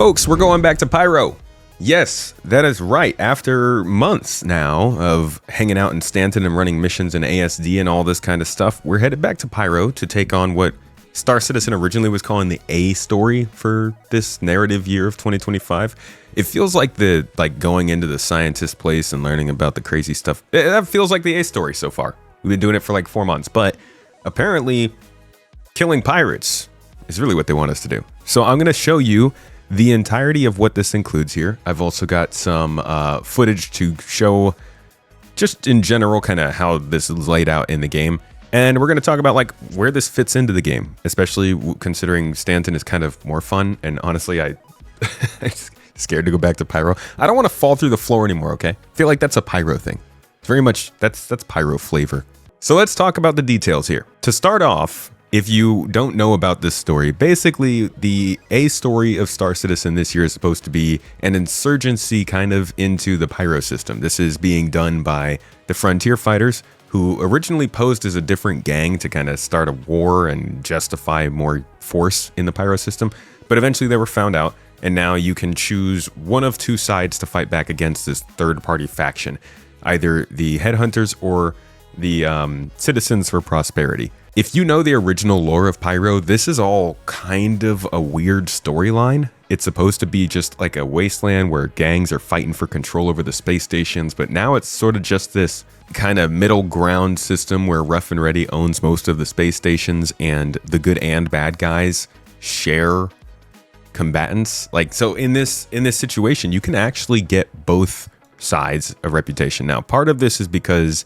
Folks, we're going back to Pyro. Yes, that is right. After months now of hanging out in Stanton and running missions in ASD and all this kind of stuff, we're headed back to Pyro to take on what Star Citizen originally was calling the A story for this narrative year of 2025. It feels like going into the scientist place and learning about the crazy stuff. That feels like the A story so far. We've been doing it for like 4 months, but apparently killing pirates is really what they want us to do. So I'm going to show you the entirety of what this includes here. I've also got some footage to show just in general kind of how this is laid out in the game. And we're going to talk about like where this fits into the game, especially considering Stanton is kind of more fun. And honestly, I'm scared to go back to Pyro. I don't want to fall through the floor anymore, okay? I feel like that's a Pyro thing. It's very much, that's Pyro flavor. So let's talk about the details here. To start off, if you don't know about this story, basically the A story of Star Citizen this year is supposed to be an insurgency kind of into the Pyro system. This is being done by the Frontier Fighters, who originally posed as a different gang to kind of start a war and justify more force in the Pyro system. But eventually they were found out, and now you can choose one of two sides to fight back against this third-party faction, either the Headhunters or the Citizens for Prosperity. If you know the original lore of Pyro, this is all kind of a weird storyline. It's supposed to be just like a wasteland where gangs are fighting for control over the space stations, but now it's sort of just this kind of middle ground system where Rough and Ready owns most of the space stations and the good and bad guys share combatants. Like, so in this situation, you can actually get both sides of reputation. Now, part of this is because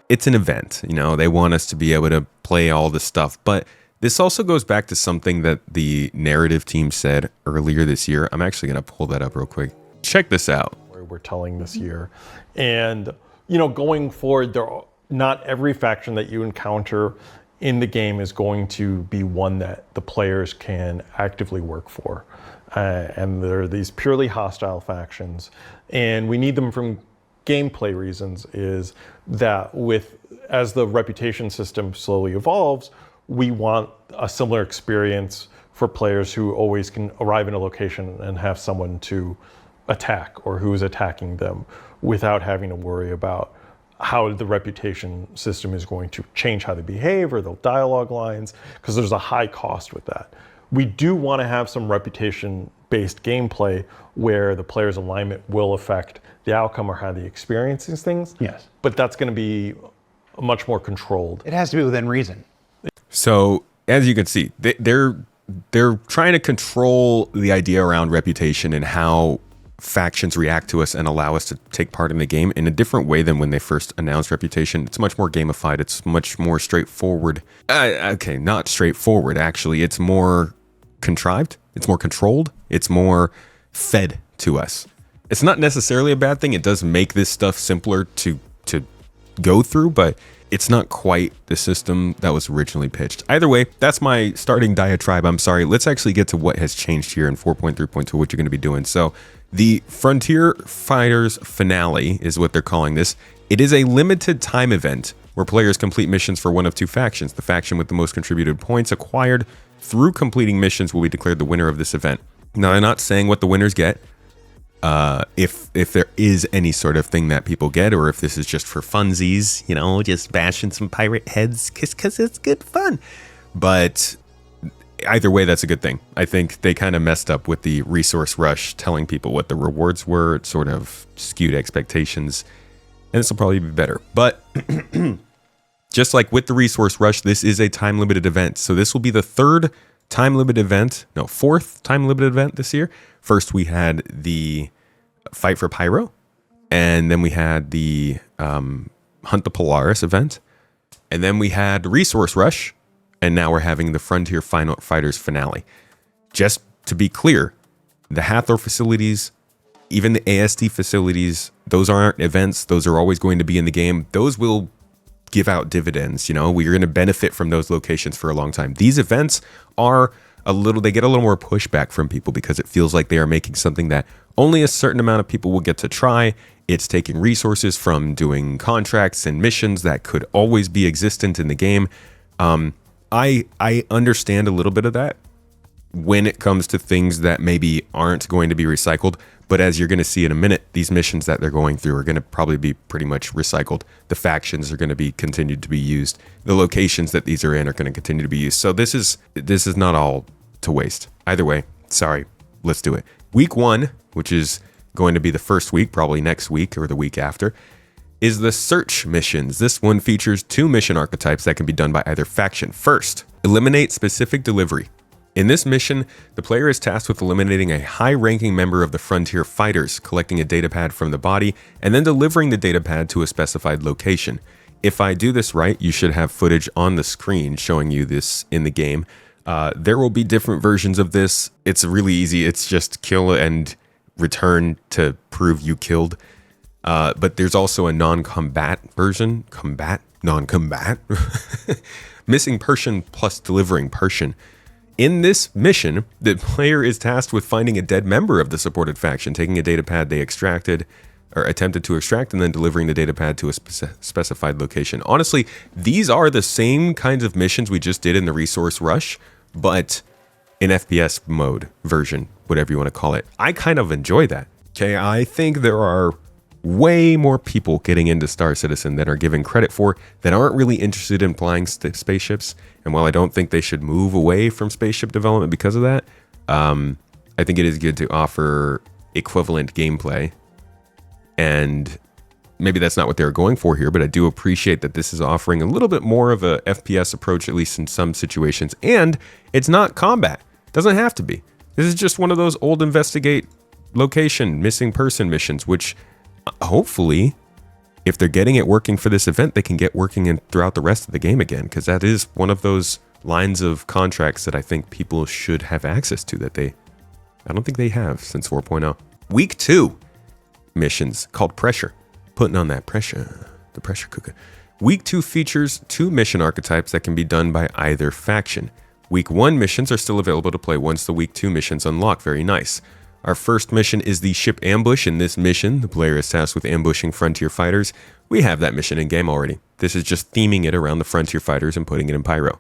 it's an event, you know, they want us to be able to play all this stuff, but this also goes back to something that the narrative team said earlier this year. I'm actually going to pull that up real quick. Check this out. We're telling this year. And, you know, going forward, not every faction that you encounter in the game is going to be one that the players can actively work for. And there are these purely hostile factions, and we need them from gameplay reasons. Is that as the reputation system slowly evolves, we want a similar experience for players who always can arrive in a location and have someone to attack or who is attacking them without having to worry about how the reputation system is going to change how they behave or the dialogue lines, because there's a high cost with that. We do want to have some reputation-based gameplay where the player's alignment will affect the outcome or how they experience these things. Yes. But that's going to be much more controlled. It has to be within reason. So as you can see, they're trying to control the idea around reputation and how factions react to us and allow us to take part in the game in a different way than when they first announced reputation. It's much more gamified. It's much more straightforward. Okay, not straightforward, actually. It's more contrived. It's more controlled. It's more fed to us. It's not necessarily a bad thing. It does make this stuff simpler to go through, but it's not quite the system that was originally pitched. Either way, that's my starting diatribe. I'm sorry. Let's actually get to what has changed here in 4.3.2, what you're going to be doing. So the Frontier Fighters Finale is what they're calling this. It is a limited time event where players complete missions for one of two factions. The faction with the most contributed points acquired through completing missions will be declared the winner of this event. Now, they're not saying what the winners get. If there is any sort of thing that people get, or if this is just for funsies, you know, just bashing some pirate heads because it's good fun. But either way, that's a good thing. I think they kind of messed up with the resource rush, telling people what the rewards were. It sort of skewed expectations, and this will probably be better. But just like with the resource rush, this is a time-limited event. So this will be the fourth time-limited event this year. First, we had the Fight for Pyro, and then we had the Hunt the Polaris event, and then we had Resource Rush, and now we're having the Frontier Fighters Finale. Just to be clear, the Hathor facilities, even the ASD facilities, those aren't events. Those are always going to be in the game. Those will give out dividends. You know, we're going to benefit from those locations for a long time. These events are they get a little more pushback from people because it feels like they are making something that only a certain amount of people will get to try. It's taking resources from doing contracts and missions that could always be existent in the game. I understand a little bit of that. when it comes to things that maybe aren't going to be recycled. But as you're going to see in a minute, these missions that they're going through are going to probably be pretty much recycled. The factions are going to be continued to be used. The locations that these are in are going to continue to be used. So this is not all to waste. Either way, sorry, let's do it. Week 1, which is going to be the first week, probably next week or the week after, is the search missions. This one features 2 mission archetypes that can be done by either faction. First, eliminate specific delivery. In this mission, the player is tasked with eliminating a high-ranking member of the Frontier Fighters, collecting a datapad from the body, and then delivering the datapad to a specified location. If I do this right, you should have footage on the screen showing you this in the game. There will be different versions of this. It's really easy. It's just kill and return to prove you killed. But there's also a non-combat version. Non-combat? Missing person plus delivering person. In this mission, the player is tasked with finding a dead member of the supported faction, taking a datapad they extracted or attempted to extract, and then delivering the datapad to a specified location. Honestly, these are the same kinds of missions we just did in the Resource Rush, but in FPS mode version, whatever you want to call it. I kind of enjoy that. Okay, I think there are way more people getting into Star Citizen than are given credit for, that aren't really interested in flying spaceships. And while I don't think they should move away from spaceship development because of that, I think it is good to offer equivalent gameplay. And maybe that's not what they're going for here, but I do appreciate that this is offering a little bit more of a FPS approach, at least in some situations. And it's not combat. It doesn't have to be. This is just one of those old investigate location missing person missions, which hopefully, if they're getting it working for this event, they can get working in throughout the rest of the game again, because that is one of those lines of contracts that I think people should have access to that I don't think they have since 4.0. Week 2 missions called Pressure. Putting on that pressure, the pressure cooker. Week 2 features 2 mission archetypes that can be done by either faction. Week 1 missions are still available to play once the Week 2 missions unlock. Very nice. Our first mission is the ship ambush. In this mission, the player is tasked with ambushing Frontier Fighters. We have that mission in game already. This is just theming it around the Frontier Fighters and putting it in Pyro.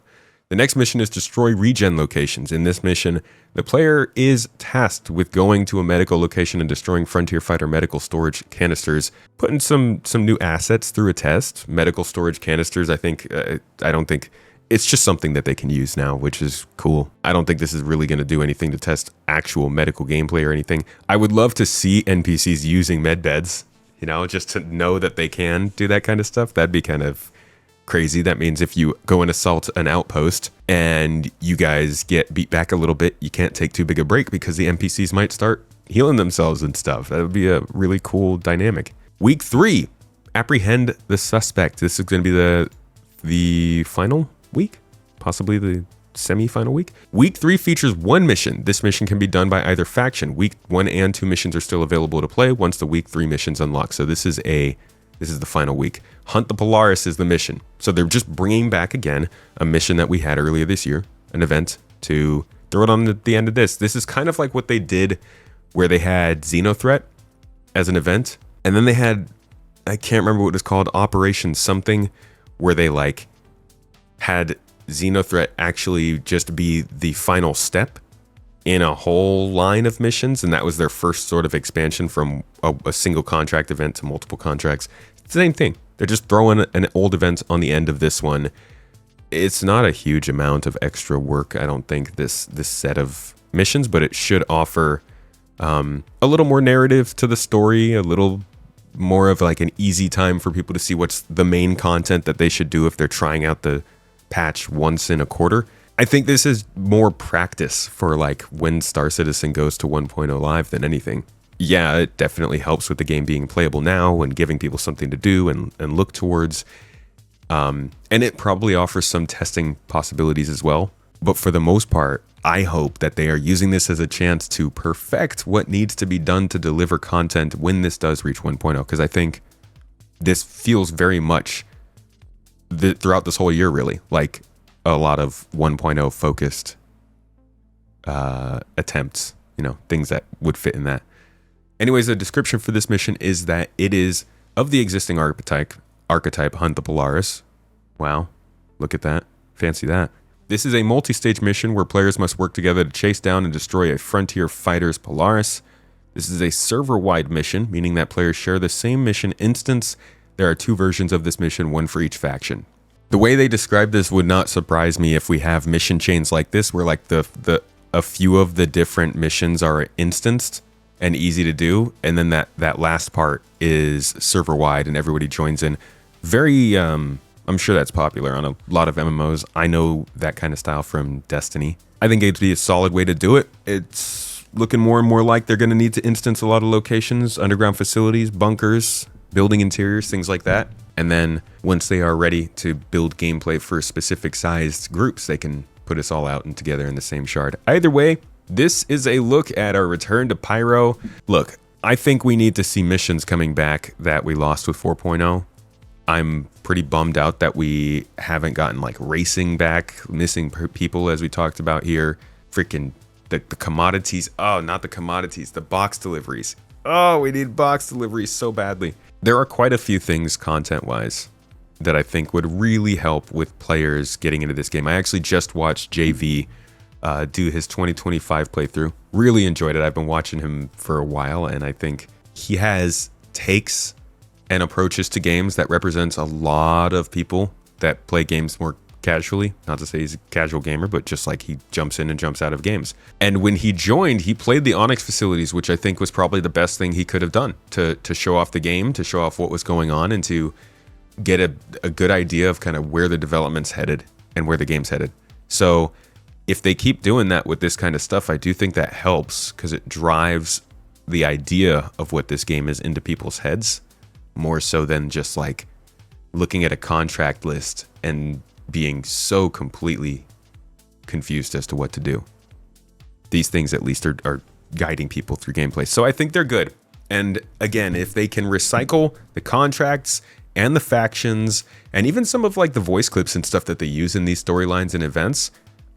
The next mission is destroy regen locations. In this mission, the player is tasked with going to a medical location and destroying Frontier Fighter medical storage canisters, putting some new assets through a test. Medical storage canisters, I don't think it's just something that they can use now, which is cool. I don't think this is really going to do anything to test actual medical gameplay or anything. I would love to see NPCs using med beds, just to know that they can do that kind of stuff. That'd be kind of crazy. That means if you go and assault an outpost and you guys get beat back a little bit, you can't take too big a break because the NPCs might start healing themselves and stuff. That would be a really cool dynamic. Week 3, apprehend the suspect. This is going to be the final week, possibly the semi-final week. Week 3 features 1 mission. This mission can be done by either faction. Week 1 and 2 missions are still available to play once the Week 3 missions unlock. So this is the final week. Hunt the Polaris is the mission. So they're just bringing back again a mission that we had earlier this year, an event, to throw it on the end of this. This is kind of like what they did where they had Xenothreat as an event. And then they had, I can't remember what it was called, Operation something, where they had Xenothreat actually just be the final step in a whole line of missions, and that was their first sort of expansion from a single contract event to multiple contracts. It's the same thing. They're just throwing an old event on the end of this one. It's not a huge amount of extra work, I don't think, this set of missions, but it should offer a little more narrative to the story, a little more of an easy time for people to see what's the main content that they should do if they're trying out the patch once in a quarter. I think this is more practice for when Star Citizen goes to 1.0 live than anything. Yeah, it definitely helps with the game being playable now and giving people something to do and look towards. And it probably offers some testing possibilities as well. But for the most part, I hope that they are using this as a chance to perfect what needs to be done to deliver content when this does reach 1.0. Because I think this feels very much throughout this whole year, really, like a lot of 1.0 focused attempts, things that would fit in that. Anyways, the description for this mission is that it is of the existing archetype Hunt the Polaris. Wow, look at that. Fancy that. This is a multi-stage mission where players must work together to chase down and destroy a Frontier Fighters Polaris. This is a server-wide mission, meaning that players share the same mission instance. There are 2 versions of this mission, one for each faction. The way they describe this would not surprise me if we have mission chains like this, where like a few of the different missions are instanced and easy to do, and then that last part is server-wide and everybody joins in. Very, I'm sure that's popular on a lot of MMOs. I know that kind of style from Destiny. I think it'd be a solid way to do it. It's looking more and more like they're going to need to instance a lot of locations, underground facilities, bunkers, building interiors, things like that. And then once they are ready to build gameplay for specific sized groups, they can put us all out and together in the same shard. Either way, this is a look at our return to Pyro. Look, I think we need to see missions coming back that we lost with 4.0. I'm pretty bummed out that we haven't gotten like racing back, missing people as we talked about here. Freaking the commodities. Oh, not the commodities, the box deliveries. Oh, we need box deliveries so badly. There are quite a few things content-wise that I think would really help with players getting into this game. I actually just watched JV do his 2025 playthrough. Really enjoyed it. I've been watching him for a while, and I think he has takes and approaches to games that represents a lot of people that play games more casually. Not to say he's a casual gamer, but just like he jumps in and jumps out of games. And when he joined, he played the Onyx facilities, which I think was probably the best thing he could have done to show off the game, to show off what was going on, and to get a good idea of kind of where the development's headed and where the game's headed. So if they keep doing that with this kind of stuff, I do think that helps, because it drives the idea of what this game is into people's heads, more so than just like looking at a contract list and being so completely confused as to what to do. These things at least are guiding people through gameplay. So I think they're good. And again, if they can recycle the contracts and the factions and even some of like the voice clips and stuff that they use in these storylines and events,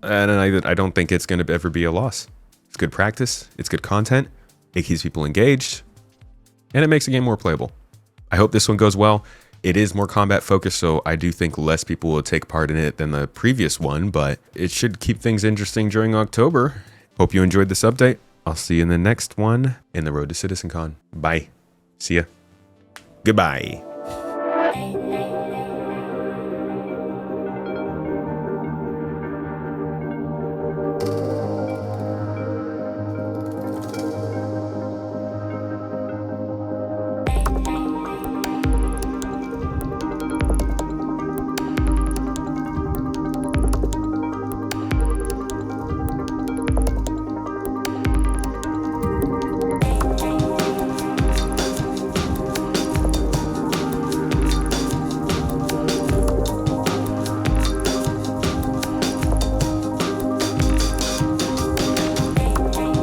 and I don't think it's going to ever be a loss. It's good practice. It's good content. It keeps people engaged. And it makes the game more playable. I hope this one goes well. It is more combat focused, so I do think less people will take part in it than the previous one, but it should keep things interesting during October. Hope you enjoyed this update. I'll see you in the next one in the road to CitizenCon. Bye. See ya. Goodbye.